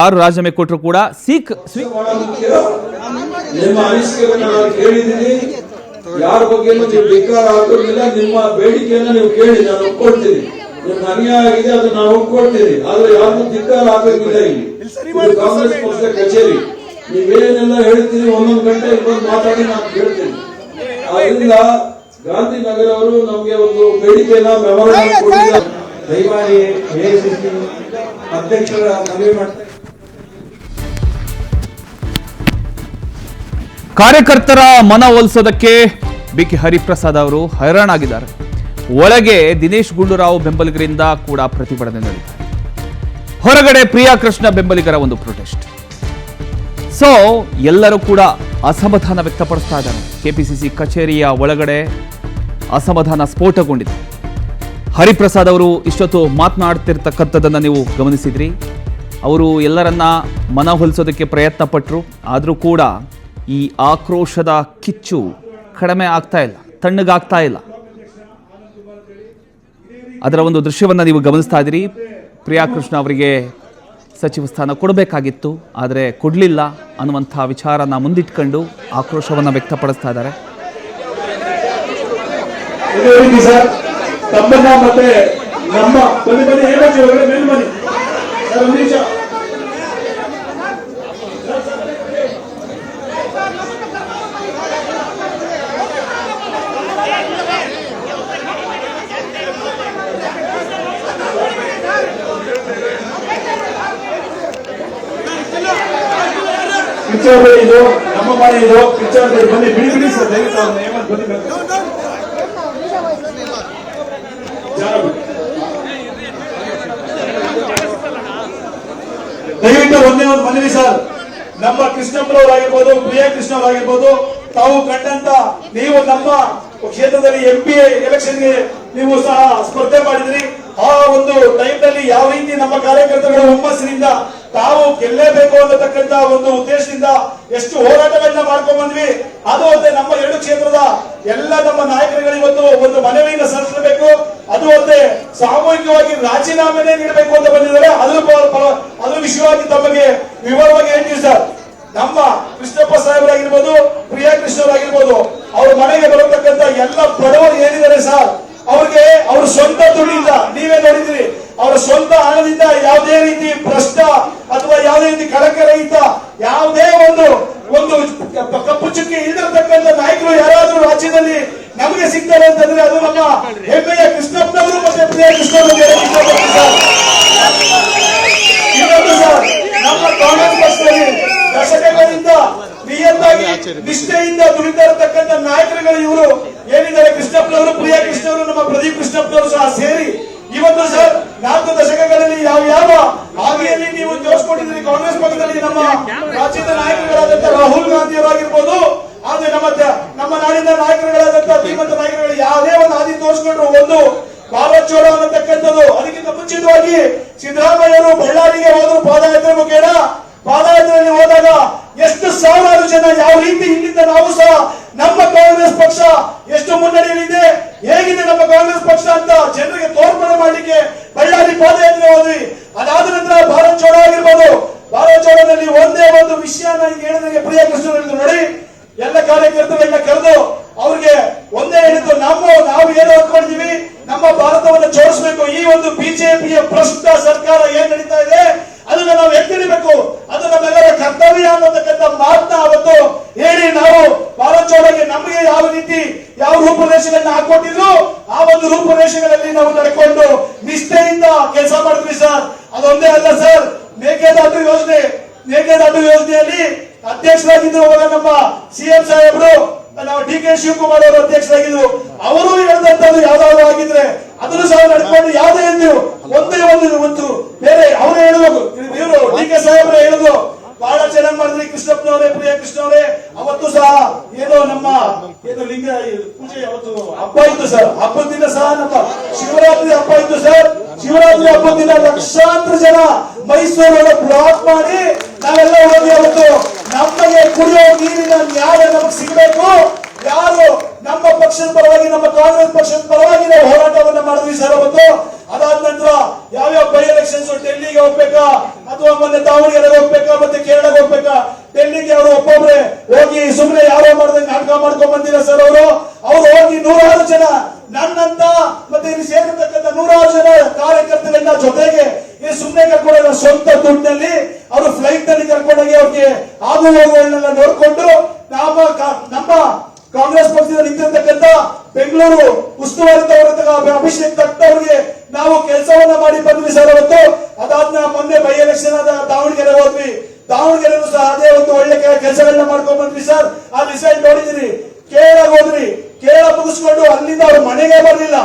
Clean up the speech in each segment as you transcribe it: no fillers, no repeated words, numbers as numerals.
6 ರಾಜೀನಾಮೆ ಕೊಟ್ಟರು ಕೂಡ ನಿಮ್ಮ ಅನಿಸಿಕೆಯನ್ನು ನಾನು ಕೇಳಿದ್ದೀನಿ. ಯಾರ ಬಗ್ಗೆ ನೀವು ಧಿಕ್ಕಾರ ಹಾಕೋದಿಲ್ಲ. ನಿಮ್ಮ ಬೇಡಿಕೆಯನ್ನು ನೀವು ಕೇಳಿ, ನಾನು ಒಪ್ಕೊಳ್ತೀನಿ. ನಿಮ್ಗೆ ಅನ್ಯಾಯ ಆಗಿದೆ, ಅದನ್ನ ನಾನು ಒಪ್ಕೊಳ್ತೀನಿ. ಆದ್ರೆ ಯಾರಿಗೂ ಧಿಕ್ಕಾರ ಹಾಕೋದಿಲ್ಲ. ಇಲ್ಲಿ ಕಾಂಗ್ರೆಸ್ ಪಕ್ಷದ ಕಚೇರಿ ನೀವೇನೆಲ್ಲ ಹೇಳ್ತೀರಿ, ಒಂದೊಂದು ಗಂಟೆ ಇನ್ನೊಂದು ಮಾತಾಡಿ ನಾನು ಕೇಳ್ತೀನಿ. ಆದ್ರಿಂದ ಗಾಂಧಿನಗರ ಅವರು ನಮ್ಗೆ ಒಂದು ಬೇಡಿಕೆಯನ್ನ ಮೆಮೊರಾಂಡಮ್ ಕೊಟ್ಟಿದ್ದಾರೆ. ದಯಮಾಡಿ ಎಐಸಿಸಿ ಅಧ್ಯಕ್ಷರ ಮನವಿ ಮಾಡ್ತಾರೆ. ಕಾರ್ಯಕರ್ತರ ಮನವೊಲಿಸೋದಕ್ಕೆ ಬಿಕೆ ಹರಿಪ್ರಸಾದ್ ಅವರು ಹೈರಾಣಾಗಿದ್ದಾರೆ. ಒಳಗೆ ದಿನೇಶ್ ಗುಂಡೂರಾವ್ ಬೆಂಬಲಿಗರಿಂದ ಕೂಡ ಪ್ರತಿಭಟನೆ ನಡೆದಿದೆ. ಹೊರಗಡೆ ಪ್ರಿಯಾ ಕೃಷ್ಣ ಬೆಂಬಲಿಗರ ಒಂದು ಪ್ರೊಟೆಸ್ಟ್. ಸೊ ಎಲ್ಲರೂ ಕೂಡ ಅಸಮಾಧಾನ ವ್ಯಕ್ತಪಡಿಸ್ತಾ ಇದ್ದಾರೆ. ಕೆಪಿಸಿಸಿ ಕಚೇರಿಯ ಒಳಗಡೆ ಅಸಮಾಧಾನ ಸ್ಫೋಟಗೊಂಡಿದೆ. ಹರಿಪ್ರಸಾದ್ ಅವರು ಇಷ್ಟೊತ್ತು ಮಾತನಾಡ್ತಿರ್ತಕ್ಕಂಥದ್ದನ್ನು ನೀವು ಗಮನಿಸಿದ್ರಿ. ಅವರು ಎಲ್ಲರನ್ನ ಮನವೊಲಿಸೋದಕ್ಕೆ ಪ್ರಯತ್ನ ಪಟ್ಟರು. ಆದರೂ ಕೂಡ ಈ ಆಕ್ರೋಶದ ಕಿಚ್ಚು ಕಡಿಮೆ ಆಗ್ತಾ ಇಲ್ಲ, ತಣ್ಣಗಾಗ್ತಾ ಇಲ್ಲ. ಅದರ ಒಂದು ದೃಶ್ಯವನ್ನು ನೀವು ಗಮನಿಸ್ತಾ ಇದ್ದೀರಿ. ಪ್ರಿಯಾ ಕೃಷ್ಣ ಅವರಿಗೆ ಸಚಿವ ಸ್ಥಾನ ಕೊಡಬೇಕಾಗಿತ್ತು, ಆದರೆ ಕೊಡಲಿಲ್ಲ ಅನ್ನುವಂಥ ವಿಚಾರನ ಮುಂದಿಟ್ಕೊಂಡು ಆಕ್ರೋಶವನ್ನು ವ್ಯಕ್ತಪಡಿಸ್ತಾ ಇದ್ದಾರೆ. ಪಿಕ್ಚರ್ ಇದು ನಮ್ಮ ಮನೆ, ಇದು ಪಿಕ್ಚರ್ ಬನ್ನಿ, ಬಿಡಿ ಬಿಡಿ ಸರ್, ದಯವಿಟ್ಟು ಬನ್ನಿ. ದಯವಿಟ್ಟು ಒಂದೇ ಒಂದು ಮನವಿ ಸರ್, ನಮ್ಮ ಕೃಷ್ಣಪ್ಪನವರಾಗಿರ್ಬೋದು, ಪ್ರಿಯಾ ಕೃಷ್ಣ ಅವರಾಗಿರ್ಬೋದು, ತಾವು ಕಂಡಂತ ನೀವು ನಮ್ಮ ಕ್ಷೇತ್ರದಲ್ಲಿ ಎಂಪಿ ಎಲೆಕ್ಷನ್ಗೆ ನೀವು ಸಹ ಸ್ಪರ್ಧೆ ಮಾಡಿದ್ರಿ. ಆ ಒಂದು ಟೈಮ್ ನಲ್ಲಿ ಯಾವ ರೀತಿ ನಮ್ಮ ಕಾರ್ಯಕರ್ತರುಗಳ ಹುಮ್ಮಸ್ಸಿನಿಂದ ತಾವು ಗೆಲ್ಲೇಬೇಕು ಅನ್ನತಕ್ಕಂತ ಒಂದು ಉದ್ದೇಶದಿಂದ ಎಷ್ಟು ಹೋರಾಟಗಳನ್ನ ಮಾಡ್ಕೊಂಡ್ ಬಂದ್ವಿ. ಅದು ಅಲ್ಲದೆ ನಮ್ಮ 2 ಕ್ಷೇತ್ರದ ಎಲ್ಲ ನಮ್ಮ ನಾಯಕರುಗಳು ಇವತ್ತು ಒಂದು ಮನವಿಯನ್ನು ಸಲ್ಲಿಸಬೇಕು. ಅದು ಅಲ್ಲದೆ ಸಾಮೂಹಿಕವಾಗಿ ರಾಜೀನಾಮೆನೇ ನೀಡಬೇಕು ಅಂತ ಬಂದಿದ್ದಾರೆ. ಅದ್ರ ವಿಷಯವಾಗಿ ತಮಗೆ ವಿವರವಾಗಿ ಹೇಳ್ತೀವಿ ಸರ್. ನಮ್ಮ ಕೃಷ್ಣಪ್ಪ ಸಾಹೇಬರಾಗಿರ್ಬೋದು, ಪ್ರಿಯಾ ಕೃಷ್ಣ ಅವರಾಗಿರ್ಬೋದು, ಅವ್ರ ಮನೆಗೆ ಬರತಕ್ಕಂತ ಎಲ್ಲ ಬಡವರು ಏನಿದ್ದಾರೆ ಸರ್, ಅವ್ರಿಗೆ ಅವ್ರ ಸ್ವಂತ ದುಡ್ಡಿಂದ, ನೀವೇ ನೋಡಿದ್ರಿ, ಅವರ ಸ್ವಂತ ಹಣದಿಂದ ಯಾವುದೇ ರೀತಿ ಭ್ರಷ್ಟ ಅಥವಾ ಯಾವುದೇ ರೀತಿ ಕಳಕರಹಿತ ಯಾವುದೇ ಒಂದು ಕಪ್ಪು ಚುಕ್ಕಿ ಇಲ್ಲಿರತಕ್ಕಂಥ ನಾಯಕರು ಯಾರಾದ್ರೂ ರಾಜ್ಯದಲ್ಲಿ ನಮಗೆ ಸಿಗ್ತಾರೆ ಅಂತಂದ್ರೆ ಅದು ನಮ್ಮ ಹೆಮ್ಮೆಯ ಕೃಷ್ಣಪ್ಪನವರು ಮತ್ತೆ ಪ್ರಿಯಾ ಕೃಷ್ಣವರು. ಇನ್ನೊಂದು ಸರ್, ನಮ್ಮ ಕಾಂಗ್ರೆಸ್ ಪಕ್ಷದಲ್ಲಿ ದಶಕಗಳಿಂದ ನಿಯತ್ತಾಗಿ ನಿಷ್ಠೆಯಿಂದ ದುಡಿತಾ ಇರತಕ್ಕಂಥ ನಾಯಕರುಗಳು ಇವರು ಏನಿದ್ದಾರೆ, ಕೃಷ್ಣಪ್ಪನವರು, ಪ್ರಿಯಾ ಕೃಷ್ಣವರು, ನಮ್ಮ ಪ್ರದೀಪ್ ಕೃಷ್ಣಪ್ಪನವರು ಸಹ ಸೇರಿ ಇವತ್ತು ಸರ್ 4 ದಶಕಗಳಲ್ಲಿ ಯಾವ ಹಾದಿಯಲ್ಲಿ ನೀವು ಜೋಡಿಸಿಕೊಂಡಿದ್ದೀರಿ ಕಾಂಗ್ರೆಸ್ ಪಕ್ಷದಲ್ಲಿ. ನಮ್ಮ ರಾಜ್ಯದ ನಾಯಕರುಗಳಾದಂಥ ರಾಹುಲ್ ಗಾಂಧಿ ಅವರಾಗಿರ್ಬೋದು, ಆದ್ರೆ ನಮ್ಮ ನಾಡಿನ ನಾಯಕರುಗಳಾದಂಥ ಧೀಮಂತ ನಾಯಕರುಗಳು ಯಾವುದೇ ಒಂದು ಹಾದಿ ತೋರಿಸ್ಕೊಂಡ್ರು. ಒಂದು ಭಾರತ್ ಜೋಡೋ ಅನ್ನತಕ್ಕಂಥದ್ದು. ಅದಕ್ಕಿಂತ ಮುಂಚಿತವಾಗಿ ಸಿದ್ದರಾಮಯ್ಯರು ಬಳ್ಳಾರಿಗೆ ಹೋದ್ರು ಪಾದಯಾತ್ರೆ ಮುಖೇನ. ಪಾದಯಾತ್ರೆಯಲ್ಲಿ ಹೋದಾಗ ಎಷ್ಟು ಸಾವಿರಾರು ಜನ ಯಾವ ರೀತಿ ಇಲ್ಲಿಂದ ನಾವು ಸಹ ನಮ್ಮ ಕಾಂಗ್ರೆಸ್ ಪಕ್ಷ ಎಷ್ಟು ಮುನ್ನಡೆಯಲ್ಲಿದೆ, ಹೇಗಿದೆ ನಮ್ಮ ಕಾಂಗ್ರೆಸ್ ಪಕ್ಷ ಅಂತ ಜನರಿಗೆ ತೋರ್ಪಣೆ ಮಾಡಲಿಕ್ಕೆ ಬಳ್ಳಾರಿ ಪಾದಯಾತ್ರೆ ಹೋದ್ವಿ. ಅದಾದ ನಂತರ ಭಾರತ್ ಜೋಡೋ ಆಗಿರ್ಬೋದು. ಭಾರತ್ ಜೋಡೋದಲ್ಲಿ ಒಂದೇ ಒಂದು ವಿಷಯ ನನಗೆ ಹೇಳಿದಂಗೆ ಪ್ರಿಯಾ ಕೃಷ್ಣ ಹೇಳಿದ್ರು ನೋಡಿ, ಎಲ್ಲ ಕಾರ್ಯಕರ್ತರನ್ನ ಕರೆದು ಅವ್ರಿಗೆ ಒಂದೇ ಹೇಳಿದ್ದು, ನಾವು ಏನು ಅಂದ್ಕೊಂಡಿದೀವಿ, ನಮ್ಮ ಭಾರತವನ್ನು ಜೋಡಿಸಬೇಕು. ಈ ಒಂದು ಬಿಜೆಪಿಯ ಭ್ರಷ್ಟ ಸರ್ಕಾರ ಏನ್ ನಡೀತಾ ಇದೆ ಅದನ್ನ ನಾವು ಎತ್ತಿಡಬೇಕು, ಅದು ನಮ್ಮೆಲ್ಲರ ಕರ್ತವ್ಯ ಅನ್ನತಕ್ಕಂಥ ಮಾತನ್ನ ಅವತ್ತು ಹೇಳಿ ನಾವು ಭಾರತ್ ಜೋಡೋಗೆ ನಮಗೆ ಯಾವ ರೀತಿ ಯಾವ ರೂಪುರೇಷೆಗಳನ್ನ ಹಾಕೊಟ್ಟಿದ್ರು ಆ ಒಂದು ರೂಪುರೇಷೆಗಳಲ್ಲಿ ನಾವು ನಡ್ಕೊಂಡು ನಿಷ್ಠೆಯಿಂದ ಕೆಲಸ ಮಾಡಿದ್ವಿ ಸರ್. ಅದೊಂದೇ ಅಲ್ಲ ಸರ್, ಮೇಕೆದಾಟು ಯೋಜನೆಯಲ್ಲಿ ಅಧ್ಯಕ್ಷರಾಗಿದ್ರು ಅವಾಗ ನಮ್ಮ ಸಿಎಂ ಸಾಹೇಬರು, ನಾವು ಡಿ ಕೆ ಶಿವಕುಮಾರ್ ಅವರು ಅಧ್ಯಕ್ಷರಾಗಿದ್ರು. ಅವರು ಹೇಳಿದಂತದ್ದು ಯಾವ್ದಾದ್ರು ಆಗಿದ್ರೆ ಅದನ್ನು ಸಹ ನಡ್ಕೊಂಡು ಯಾವುದೇ ಒಂದೇ ಒಂದು ಬೇರೆ ಅವರೇ ಹೇಳುವುದು, ಇವರು ಡಿ ಕೆ ಸಾಹೇಬ್ರೆ ಹೇಳುದು ಬಹಳ ಚೆನ್ನಾಗಿ ಮಾಡಿದ್ರಿ ಕೃಷ್ಣಪ್ಪನವರೇ, ಪ್ರಿಯಾ ಕೃಷ್ಣ ಅವರೇ. ಅವತ್ತು ಸಹ ಏನೋ ನಮ್ಮ ಲಿಂಗ ಪೂಜೆ ಅವತ್ತು ಹಬ್ಬ ಇತ್ತು ಸರ್. ಹಬ್ಬದ ದಿನ ಸಹ ನಮ್ಮ ಶಿವರಾತ್ರಿ ಹಬ್ಬ ಇತ್ತು ಸರ್. ಶಿವರಾತ್ರಿ ಹಬ್ಬದ ದಿನ ಲಕ್ಷಾಂತರ ಜನ ಮೈಸೂರನ್ನು ಬ್ಲಾಕ್ ಮಾಡಿ ನಾವೆಲ್ಲ ಹೋಗಿ ಅವತ್ತು ನಮಗೆ ಕುಡಿಯೋ ನೀರಿನ ನ್ಯಾಯ ನಮಗೆ ಸಿಗಬೇಕು, ಯಾರು ನಮ್ಮ ಪಕ್ಷದ ಪರವಾಗಿ, ನಮ್ಮ ಕಾಂಗ್ರೆಸ್ ಪಕ್ಷದ ಪರವಾಗಿ ನಾವು ಹೋರಾಟವನ್ನ ಮಾಡಿದ್ವಿ ಸರ್ ಅವತ್ತು. ಅದಾದ ನಂತರ ಯಾವ್ಯಾವ ಬೈ ಎಲೆಕ್ಷನ್ಸ್, ಡೆಲ್ಲಿಗೆ ಹೋಗ್ಬೇಕಾ ಅಥವಾ ಮೊನ್ನೆ ದಾವಣಗೆರೆಗೆ ಹೋಗ್ಬೇಕಾ ಮತ್ತೆ ಕೇರಳಗೆ ಹೋಗ್ಬೇಕಾ, ಡೆಲ್ಲಿಗೆ ಅವರು ಒಬ್ಬೊಬ್ರೆ ಹೋಗಿ ಸುಮ್ಮನೆ ಯಾರೋ ಮಾಡಿದಂಗೆ ನಾಟಕ ಮಾಡ್ಕೊಂಡ್ ಬಂದಿಲ್ಲ ಸರ್ ಅವರು ಹೋಗಿ ನೂರಾರು ಜನ ನನ್ನಂತ ಮತ್ತೆ ಇಲ್ಲಿ ಸೇರಿರ್ತಕ್ಕಂಥ ನೂರಾರು ಜನ ಕಾರ್ಯಕರ್ತರನ್ನ ಜೊತೆಗೆ ಈ ಸುಮ್ಮನೆ ಕರ್ಕೊಂಡ ಸ್ವಂತ ದುಡ್ಡಿನಲ್ಲಿ ಅವರು ಫ್ಲೈಟ್ ನಲ್ಲಿ ಕರ್ಕೊಂಡೋಗಿ ಅವ್ರಿಗೆ ಆಗು ಹೋಗುಗಳನ್ನೆಲ್ಲ ನೋಡ್ಕೊಂಡು ನಮ್ಮ ಕಾಂಗ್ರೆಸ್ ಪಕ್ಷದ ನಿಂತಿರ್ತಕ್ಕಂಥ ಬೆಂಗಳೂರು ಉಸ್ತುವಾರಿ ಅಭಿಷೇಕ್ ದತ್ ಅವರಿಗೆ ನಾವು ಕೆಲಸವನ್ನ ಮಾಡಿ ಬಂದ್ವಿ ಸರ್ ಅವತ್ತು. ಅದಾದ್ಮೇಲೆ ಮೊನ್ನೆ ಬೈ ಎಲೆಕ್ಷನ್ ಆದ ದಾವಣಗೆರೆ ಹೋದ್ವಿ, ದಾವಣಗೆರೆಗೂ ಸಹ ಅದೇ ಒಂದು ಒಳ್ಳೆ ಕೆಲಸಗಳನ್ನ ಮಾಡ್ಕೊಂಡ್ ಬಂದ್ವಿ ಸರ್. ಆ ರಿಸಲ್ಟ್ ನೋಡಿದಿರಿ. ಕೇರಳ ಹೋದ್ರಿ, ಕೇರಳ ಮುಗಿಸ್ಕೊಂಡು ಅಲ್ಲಿಂದ ಅವ್ರ ಮನೆಗೆ ಬರ್ಲಿಲ್ಲ.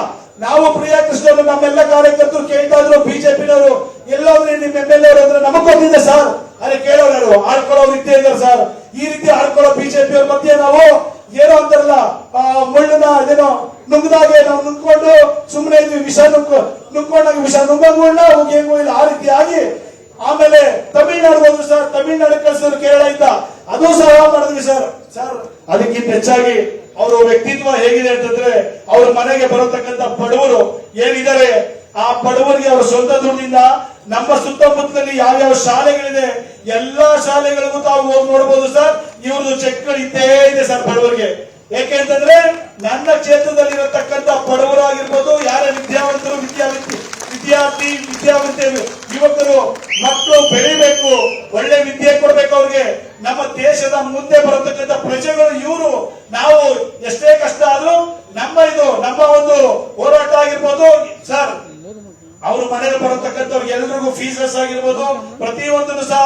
ನಾವು ಪ್ರಿಯಾ ಕೃಷ್ಣ ಅವರು ನಮ್ಮೆಲ್ಲ ಕಾರ್ಯಕರ್ತರು ಕೇಳ್ತಾ ಇದ್ರು, ಬಿಜೆಪಿನವರು ಎಲ್ಲೋದ್ರಿ ನಿಮ್ಮ MLA ಅವರು ಅಂದ್ರೆ ನಮಗ್ ಗೊತ್ತಿದೆ ಸರ್. ಅದೇ ಕೇಳೋರು ಆಡ್ಕೊಳ್ಳೋರು ಇದ್ದೇ ಇದ್ದಾರೆ ಸರ್. ಈ ರೀತಿ ಆಡ್ಕೊಳ್ಳೋ ಬಿಜೆಪಿ ಅವ್ರ ಮಧ್ಯೆ ನಾವು ಏನೋ ಅಂತಾರಲ್ಲ, ಮುಳ್ಳನ್ನ ಇದೇನೋ ನುಗ್ಗದಾಗೆ ನಾವು ನುಗ್ಕೊಂಡು ಸುಮ್ಮನೆ ಇದ್ವಿ, ವಿಷ ನುಗ್ಕೊಂಡಾಗ ವಿಷ ನುಗ್ಗಂಗುಳ್ಳ ಹೋಗೇಂಗೂ ಇಲ್ಲ, ಆ ರೀತಿ ಆಗಿ ಆಮೇಲೆ ತಮಿಳ್ನಾಡು ಹೋದ್ರು ಸರ್. ತಮಿಳ್ನಾಡು ಕಳಿಸಿದ್ರು ಕೇರಳ ಇದ್ದ, ಅದು ಸಹ ಮಾಡಿದ್ವಿ ಸರ್. ಅದಕ್ಕಿಂತ ಹೆಚ್ಚಾಗಿ ಅವರ ವ್ಯಕ್ತಿತ್ವ ಹೇಗಿದೆ ಅಂತಂದ್ರೆ, ಅವ್ರ ಮನೆಗೆ ಬರತಕ್ಕಂತ ಬಡವರು ಏನಿದ್ದಾರೆ ಆ ಬಡವರಿಗೆ ಅವರ ಸ್ವಂತ ದುಡ್ಡಿಂದ ನಮ್ಮ ಸುತ್ತಮುತ್ತಲಲ್ಲಿ ಯಾವ್ಯಾವ ಶಾಲೆಗಳಿದೆ ಎಲ್ಲಾ ಶಾಲೆಗಳಿಗೂ ತಾವು ಹೋಗಿ ನೋಡಬಹುದು ಸರ್. ಇವ್ರದ್ದು ಚೆಕ್ಗಳು ಇದ್ದೇ ಇದೆ ಸರ್ ಬಡವರಿಗೆ. ಯಾಕೆ ಅಂತಂದ್ರೆ ನನ್ನ ಕ್ಷೇತ್ರದಲ್ಲಿ ಇರತಕ್ಕಂತ ಬಡವರಾಗಿರ್ಬೋದು, ಯಾರ ವಿದ್ಯಾವಂತರು ವಿದ್ಯಾವಂತ ಯುವಕರು ಮಕ್ಕಳು ಬೆಳಿಬೇಕು, ಒಳ್ಳೆ ವಿದ್ಯೆ ಕೊಡ್ಬೇಕು ಅವ್ರಿಗೆ. ನಮ್ಮ ದೇಶದ ಮುಂದೆ ಬರತಕ್ಕಂಥ ಪ್ರಜೆಗಳು ಇವರು. ನಾವು ಎಷ್ಟೇ ಕಷ್ಟ ಆದ್ರೂ ನಮ್ಮ ಒಂದು ಹೋರಾಟ ಆಗಿರ್ಬೋದು ಸರ್. ಅವ್ರ ಮನೆಗೆ ಬರತಕ್ಕಂಥವ್ರಿಗೆ ಎಲ್ರಿಗೂ ಫೀಸಸ್ ಆಗಿರ್ಬೋದು, ಪ್ರತಿಯೊಂದನ್ನು ಸಹ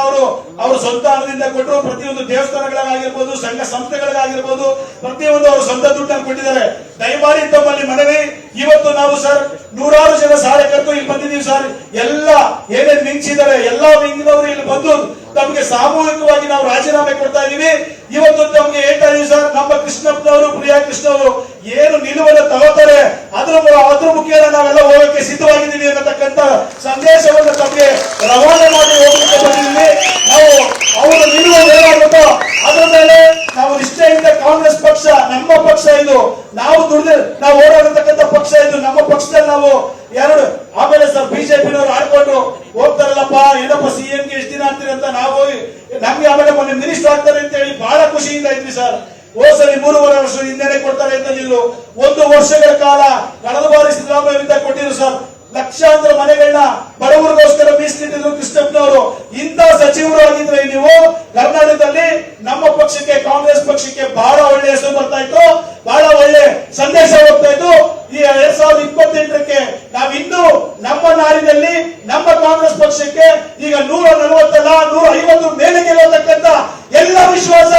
ಅವರು ಸ್ವಂತ ಹಣದಿಂದ ಕೊಟ್ಟರು. ಪ್ರತಿಯೊಂದು ದೇವಸ್ಥಾನಗಳಾಗಿರ್ಬೋದು, ಸಂಘ ಸಂಸ್ಥೆಗಳಿಗಾಗಿರ್ಬೋದು, ಪ್ರತಿಯೊಂದು ಅವರು ಸ್ವಂತ ದುಡ್ಡನ್ನು ಕೊಟ್ಟಿದ್ದಾರೆ. ದಯಮಾಡಿ ತಮ್ಮಲ್ಲಿ ಮನವಿ, ಇವತ್ತು ನಾವು ಸರ್ ನೂರಾರು ಜನ ಕಾರ್ಯಕರ್ತರು ಇಲ್ಲಿ ಬಂದಿದ್ದೀವಿ ಸರ್. ಎಲ್ಲ ಏನೇನು ನಿಂಚಿದ್ದಾರೆ ಎಲ್ಲಾ ವಿಂಗ್ನವರು ಇಲ್ಲಿ ಬಂದು ತಮಗೆ ಸಾಮೂಹಿಕವಾಗಿ ನಾವು ರಾಜೀನಾಮೆ ಕೊಡ್ತಾ ಇದೀವಿ. ಇವತ್ತು ತಮಗೆ ಹೇಳ್ತಾ ಇದೀವಿ ಸರ್, ನಮ್ಮ ಕೃಷ್ಣಪ್ಪನವರು ಪ್ರಿಯಾ ಕೃಷ್ಣವರು ಏನು ನಿಲುವನ್ನು ತಗೋತಾರೆ ಅದ್ರ ಮುಖೇನ ನಾವೆಲ್ಲ ಹೋಗಕ್ಕೆ ಸಿದ್ಧವಾಗಿದ್ದೀವಿ ಅನ್ನತಕ್ಕಂಥ ಸಂದೇಶವನ್ನು ತಮಗೆ ರವಾನೆ ಮಾಡಿ ಹೋಗ್ಲಿಕ್ಕೆ ಬಂದಿದ್ದೀವಿ. ನಾವು ಅವರ ನಿಲುವು ಏನಾಗುತ್ತೋ ಅದ್ರ ಮೇಲೆ ನಾವು ನಿಷ್ಠೆಯಿಂದ ಕಾಂಗ್ರೆಸ್ ಪಕ್ಷ ನಮ್ಮ ಪಕ್ಷ ಇದು, ನಾವು ನಾವು ಹೋರಾಡತಕ್ಕಂಥ ಪಕ್ಷ ಇದು, ನಮ್ಮ ಪಕ್ಷದಲ್ಲಿ ನಾವು ಎರಡು. ಆಮೇಲೆ ಸರ್ ಬಿಜೆಪಿನವರು ಆಡ್ಕೊಂಡು ಹೋಗ್ತಾರಲ್ಲಪ್ಪ, ಏನಪ್ಪ CM-ಗೆ ಎಷ್ಟು ದಿನ ಅಂತೀರಿ ಅಂತ ನಾವು ನಮ್ಗೆ ಆಮೇಲೆ ಮೊನ್ನೆ ಮಿನಿಸ್ಟರ್ ಆಗ್ತಾರೆ ಅಂತ ಹೇಳಿ ಬಹಳ ಖುಷಿಯಿಂದ ಇದ್ವಿ ಸರ್. ಹೋದ್ಸರಿ 3.5 ವರ್ಷ ಹಿಂದೆನೆ ಕೊಡ್ತಾರೆ ಅಂತ ನಿಲ್ಲು 1 ವರ್ಷಗಳ ಕಾಲ ಕಳೆದ ಬಾರಿ ಸಿದ್ದರಾಮಯ್ಯ ಕೊಟ್ಟಿದ್ರು ಸರ್. ಲಕ್ಷಾಂತರ ಮನೆಗಳನ್ನ ಬಡವರಿಗೋಸ್ಕರ ಮೀಸಲಿಟ್ಟಿದ್ರು ಕೃಷ್ಣಪ್ಪನವರು. ಇಂಥ ಸಚಿವರು ಆಗಿದ್ರೆ ನೀವು ಕರ್ನಾಟಕದಲ್ಲಿ ನಮ್ಮ ಪಕ್ಷಕ್ಕೆ ಕಾಂಗ್ರೆಸ್ ಪಕ್ಷಕ್ಕೆ ಬಹಳ ಒಳ್ಳೆ ಹೆಸರು ಬರ್ತಾ ಇತ್ತು, ಬಹಳ ಒಳ್ಳೆ ಸಂದೇಶ ಹೋಗ್ತಾ ಇತ್ತು. ಈ 2028ಕ್ಕೆ ನಾವಿನ್ನೂ ನಮ್ಮ ನಾಡಿನಲ್ಲಿ ನಮ್ಮ ಕಾಂಗ್ರೆಸ್ ಪಕ್ಷಕ್ಕೆ ಈಗ 140 ಅಲ್ಲ 150 ಮೇಲೆ ಗೆಲ್ಲತಕ್ಕಂತ ಎಲ್ಲ ವಿಶ್ವಾಸ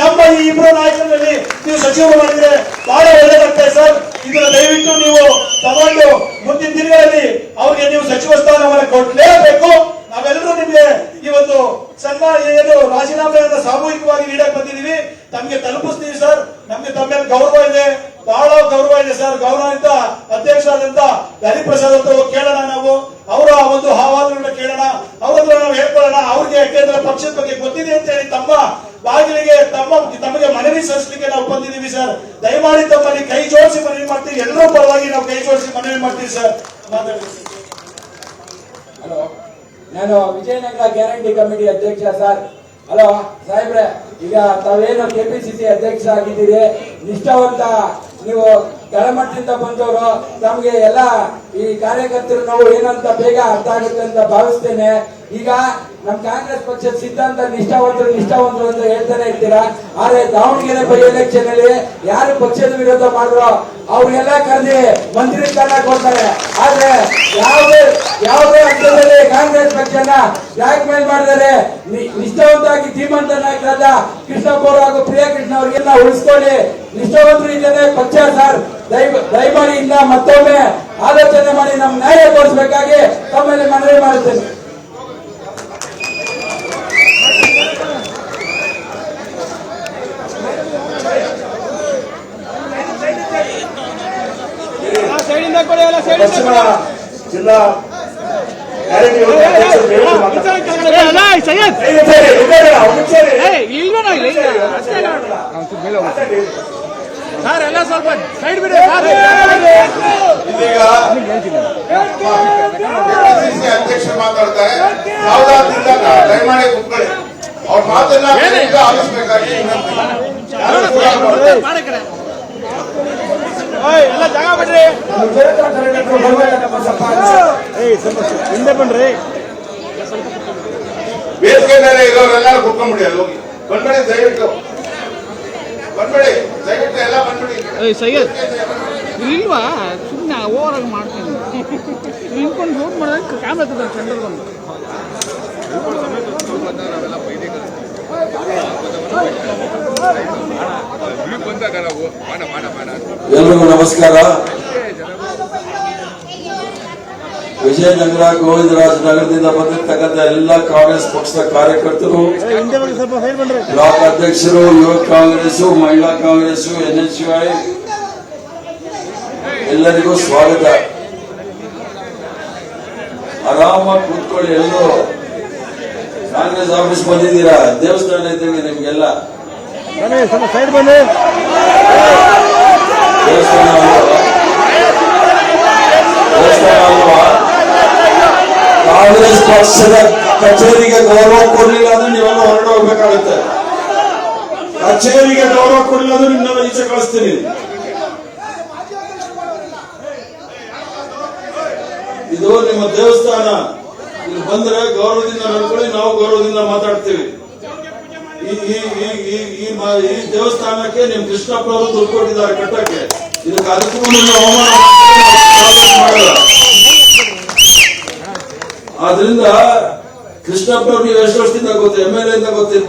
ನಮ್ಮ ಈ ಇಬ್ಬರು ನಾಯಕರಲ್ಲಿ ನೀವು ಸಚಿವರು ಮಾಡಿದ್ರೆ ಬಹಳ ಒಳ್ಳೆದಾಗ್ತದೆ ಸರ್. ಇದನ್ನ ದಯವಿಟ್ಟು ನೀವು ತಗೊಂಡು ಮುಂದಿನ ದಿನಗಳಲ್ಲಿ ಅವ್ರಿಗೆ ನೀವು ಸಚಿವ ಸ್ಥಾನವನ್ನು ಕೊಡ್ಲೇಬೇಕು. ನಾವೆಲ್ಲರೂ ನಿಮ್ಗೆ ಈ ಒಂದು ಸನ್ಮಾನ ಏನು ರಾಜೀನಾಮೆಯನ್ನು ಸಾಮೂಹಿಕವಾಗಿ ನೀಡಕ್ ಬಂದಿದ್ದೀವಿ, ತಮ್ಗೆ ತಲುಪಿಸ್ತೀವಿ ಸರ್. ನಮ್ಗೆ ತಮ್ಮ ಮೇಲೆ ಗೌರವ ಇದೆ, ಬಹಳ ಗೌರವ ಇದೆ ಸರ್. ಗೌರವಾನ್ವಿತ ಅಧ್ಯಕ್ಷರಾದಂತ ಹರಿಪ್ರಸಾದ್ ಅಂತ ಕೇಳೋಣ, ನಾವು ಅವರ ಒಂದು ಅಹವಾಲುಗಳನ್ನ ಕೇಳೋಣ, ಅವರನ್ನು ನಾವು ಹೇಳ್ಕೊಳ್ಳೋಣ. ಅವ್ರಿಗೆ ಯಾಕೆಂದ್ರೆ ಪಕ್ಷದ ಬಗ್ಗೆ ಗೊತ್ತಿದೆ ಅಂತ ಹೇಳಿ ತಮ್ಮ ಬಾಗಿಲಿಗೆ ತಮಗೆ ಮನವಿ ಸಲ್ಲಿಸಲಿಕ್ಕೆ ನಾವು ಬಂದಿದ್ದೀವಿ ಸರ್. ದಯಮಾಡಿ ತಮ್ಮಲ್ಲಿ ಕೈ ಜೋಡಿಸಿ ಮನವಿ ಮಾಡ್ತೀವಿ, ಎಲ್ಲರೂ ಪರವಾಗಿ ನಾವು ಕೈ ಜೋಡಿಸಿ ಮನವಿ ಮಾಡ್ತೀವಿ ಸರ್. ಹಲೋ, ನಾನು ವಿಜಯನಗರ ಗ್ಯಾರಂಟಿ ಕಮಿಟಿ ಅಧ್ಯಕ್ಷ ಸರ್. ಹಲೋ ಸಾಹೇಬ್ರೆ, ಈಗ ತಾವೇನು KPCC ಅಧ್ಯಕ್ಷ ಆಗಿದ್ದೀರಿ, ನಿಷ್ಠಾವಂತ ನೀವು ಕೆಳಮಟ್ಟದಿಂದ ಬಂದವರು, ತಮಗೆ ಎಲ್ಲ ಈ ಕಾರ್ಯಕರ್ತರು ನಾವು ಏನಂತ ಬೇಗ ಅರ್ಥ ಆಗುತ್ತೆ ಅಂತ ಭಾವಿಸ್ತೇನೆ. ಈಗ ನಮ್ ಕಾಂಗ್ರೆಸ್ ಪಕ್ಷದ ಸಿದ್ಧಾಂತ ನಿಷ್ಠಾವಂತರು ಅಂತ ಹೇಳ್ತಾನೆ ಇರ್ತೀರಾ, ಆದ್ರೆ ದಾವಣಗೆರೆ ಬೈ ಎಲೆಕ್ಷನ್ ಅಲ್ಲಿ ಯಾರು ಪಕ್ಷದ ವಿರೋಧ ಮಾಡಿದ್ರು ಅವ್ರಿಗೆಲ್ಲ ಕರೆದಿ ಮಂತ್ರಿ ಸ್ಥಾನ ಕೊಡ್ತಾರೆ. ಆದ್ರೆ ಯಾವುದೇ ಹಂತದಲ್ಲಿ ಕಾಂಗ್ರೆಸ್ ಪಕ್ಷನ ಬ್ಲಾಕ್ ಮೇಲ್ ಮಾಡಿದರೆ ನಿಷ್ಠಾವಂತವಾಗಿ ಧೀಮಂತ ನಾಯಕರಾದ ಕೃಷ್ಣಪ್ಪ ಅವರು ಹಾಗೂ ಪ್ರಿಯಾ ಕೃಷ್ಣ ಅವ್ರಿಗೆಲ್ಲ ಉಳಿಸ್ಕೊಳ್ಳಿ. ನಿಷ್ಠಾವಂತರು ಇಲ್ಲದೆ ಪಕ್ಷ ಸರ್, ದಯಮಾಡಿ ಇಂದ ಮತ್ತೊಮ್ಮೆ ಆಲೋಚನೆ ಮಾಡಿ ನಮ್ ನ್ಯಾಯ ತೋರಿಸಬೇಕಾಗಿ ತಮ್ಮಲ್ಲಿ ಮನವಿ ಮಾಡುತ್ತೇನೆ. ಪಶ್ಚಿಮ ಜಿಲ್ಲಾ ಇದೀಗ ಕೆಪಿಸಿಸಿ ಅಧ್ಯಕ್ಷರು ಮಾತಾಡ್ತಾರೆ. ಯಾವುದಾದ್ರಿಂದ ದಯಮಾಡಿ ಕುತ್ಕೊಳ್ಳಿ. ಅವ್ರ ಮಾತನ್ನ ಆಲಿಸಬೇಕಾಗಿ ವಿನಂತಿ. ಯಾರು ಕೂಡ ವೇದಿಕೆ ಮೇಲೆ ಇರೋರೆಲ್ಲರೂ ಕುತ್ಕೊಂಡ್ಬಿಡಿ. ಅಲ್ಲಿ ಹೋಗಿ ಬಂದ್ಬೇಡಿ, ದಯವಿಟ್ಟು ಬಂದ್ಬೇಡಿ, ದಯವಿಟ್ಟು ಎಲ್ಲ ಬಂದ್ಬಿಡಿ. ಇಲ್ವಾ ಸುಮ್ಮನೆ ಓವರಾಗಿ ಮಾಡ್ತೀನಿ ನಿಂತ್ಕೊಂಡು ಫೋನ್ ಮಾಡೋದಕ್ಕೆ ಕ್ಯಾಮ್ರಾ ತಗೊಂಡು ಸೆಂಟರ್ ಬಂದು ಎಲ್ರಿಗೂ ನಮಸ್ಕಾರ. ವಿಜಯನಗರ ಗೋವಿಂದರಾಜ ನಗರದಿಂದ ಬಂದಿರತಕ್ಕಂಥ ಎಲ್ಲ ಕಾಂಗ್ರೆಸ್ ಪಕ್ಷದ ಕಾರ್ಯಕರ್ತರು, ಬ್ಲಾಕ್ ಅಧ್ಯಕ್ಷರು, ಯುವ ಕಾಂಗ್ರೆಸ್, ಮಹಿಳಾ ಕಾಂಗ್ರೆಸ್, NSUI ಎಲ್ಲರಿಗೂ ಸ್ವಾಗತ. ಆರಾಮಾಗಿ ಕೂತ್ಕೊಳ್ಳಿ. ಎಲ್ಲರೂ ಕಾಂಗ್ರೆಸ್ ಆಫೀಸ್ ಬಂದಿದ್ದೀರಾ, ದೇವಸ್ಥಾನ ಇದ್ದೀವಿ ನಿಮ್ಗೆಲ್ಲ. ದೇವಸ್ಥಾನ ಅಲ್ವಾ? ಕಾಂಗ್ರೆಸ್ ಪಕ್ಷದ ಕಚೇರಿಗೆ ಗೌರವ ಕೊಡ್ಲಿಲ್ಲ ಅಂದ್ರೆ ನೀವೆಲ್ಲ ಹೊರಡೆ ಹೋಗ್ಬೇಕಾಗುತ್ತೆ. ಕಚೇರಿಗೆ ಗೌರವ ಕೊಡಲಿಲ್ಲ ಅಂದ್ರೆ ನಿಮ್ಮನ್ನ ಈಚೆ ಕಳಿಸ್ತೀನಿ. ಇದು ನಿಮ್ಮ ದೇವಸ್ಥಾನ. ಇಲ್ಲಿ ಬಂದ್ರೆ ಗೌರವದಿಂದ ನಡ್ಕೊಳ್ಳಿ, ನಾವು ಗೌರವದಿಂದ ಮಾತಾಡ್ತೀವಿ. ಈ ದೇವಸ್ಥಾನಕ್ಕೆ ನಿಮ್ ಕೃಷ್ಣಪ್ಪ ಅವರು ದುಡ್ಡು ಕೊಟ್ಟಿದ್ದಾರೆ ಕಟ್ಟಕ್ಕೆ. ಇದಕ್ಕೆ ಅದಕ್ಕೂ ಅವಮಾನ ಮಾಡಲ್ಲ. ಆದ್ರಿಂದ ಕೃಷ್ಣಪ್ಪ ನೀವು ಎಷ್ಟು ವರ್ಷದಿಂದ ಗೊತ್ತು, MLA ಇಂದ ಗೊತ್ತಿರ್ಬೋದು.